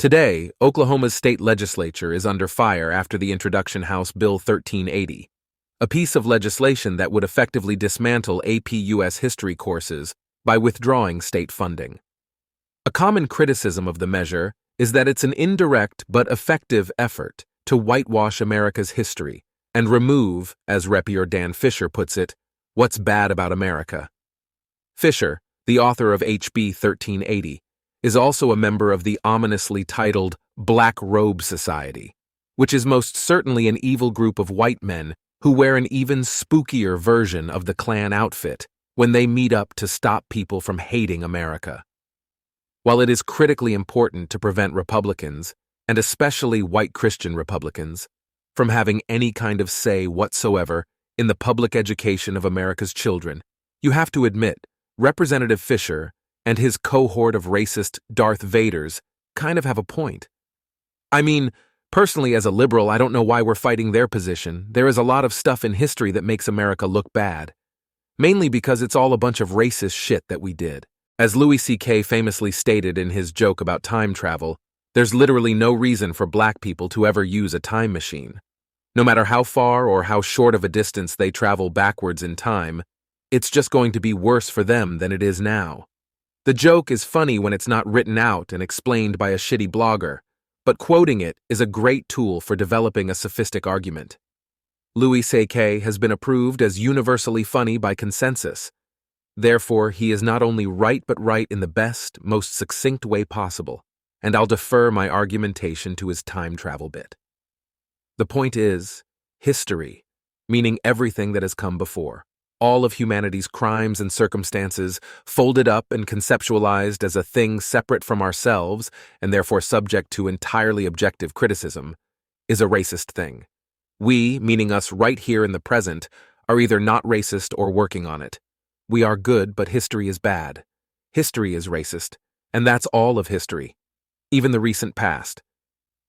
Today, Oklahoma's state legislature is under fire after the introduction House Bill 1380, a piece of legislation that would effectively dismantle AP U.S. history courses by withdrawing state funding. A common criticism of the measure is that it's an indirect but effective effort to whitewash America's history and remove, as Repier Dan Fisher puts it, what's bad about America. Fisher, the author of HB 1380, is also a member of the ominously titled Black Robe Society, which is most certainly an evil group of white men who wear an even spookier version of the Klan outfit when they meet up to stop people from hating America. While it is critically important to prevent Republicans, and especially white Christian Republicans, from having any kind of say whatsoever in the public education of America's children, you have to admit Representative Fisher and his cohort of racist Darth Vaders kind of have a point. I mean, personally as a liberal, I don't know why we're fighting their position. There is a lot of stuff in history that makes America look bad, mainly because it's all a bunch of racist shit that we did. As Louis C.K. famously stated in his joke about time travel, there's literally no reason for black people to ever use a time machine. No matter how far or how short of a distance they travel backwards in time, it's just going to be worse for them than it is now. The joke is funny when it's not written out and explained by a shitty blogger, but quoting it is a great tool for developing a sophistic argument. Louis C.K. has been approved as universally funny by consensus. Therefore, he is not only right but right in the best, most succinct way possible, and I'll defer my argumentation to his time travel bit. The point is, history, meaning everything that has come before. All of humanity's crimes and circumstances, folded up and conceptualized as a thing separate from ourselves and therefore subject to entirely objective criticism, is a racist thing. We, meaning us right here in the present, are either not racist or working on it. We are good, but history is bad. History is racist, and that's all of history, even the recent past.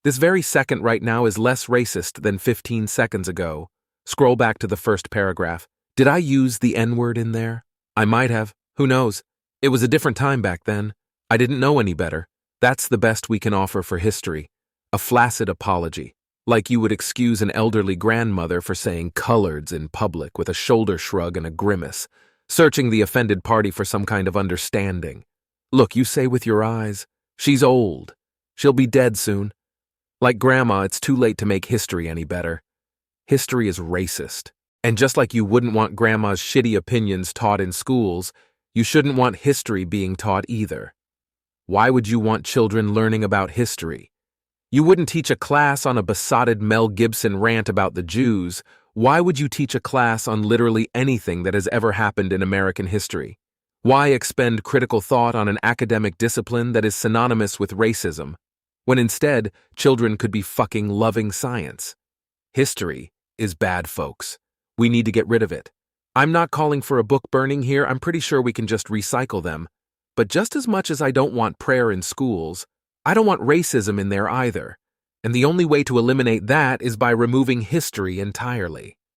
This very second right now is less racist than 15 seconds ago. Scroll back to the first paragraph. Did I use the N-word in there? I might have. Who knows? It was a different time back then. I didn't know any better. That's the best we can offer for history. A flaccid apology, like you would excuse an elderly grandmother for saying coloreds in public with a shoulder shrug and a grimace, searching the offended party for some kind of understanding. Look, you say with your eyes, she's old. She'll be dead soon. Like Grandma, it's too late to make history any better. History is racist. And just like you wouldn't want Grandma's shitty opinions taught in schools, you shouldn't want history being taught either. Why would you want children learning about history? You wouldn't teach a class on a besotted Mel Gibson rant about the Jews. Why would you teach a class on literally anything that has ever happened in American history? Why expend critical thought on an academic discipline that is synonymous with racism, when instead children could be fucking loving science? History is bad, folks. We need to get rid of it. I'm not calling for a book burning here. I'm pretty sure we can just recycle them. But just as much as I don't want prayer in schools, I don't want racism in there either. And the only way to eliminate that is by removing history entirely.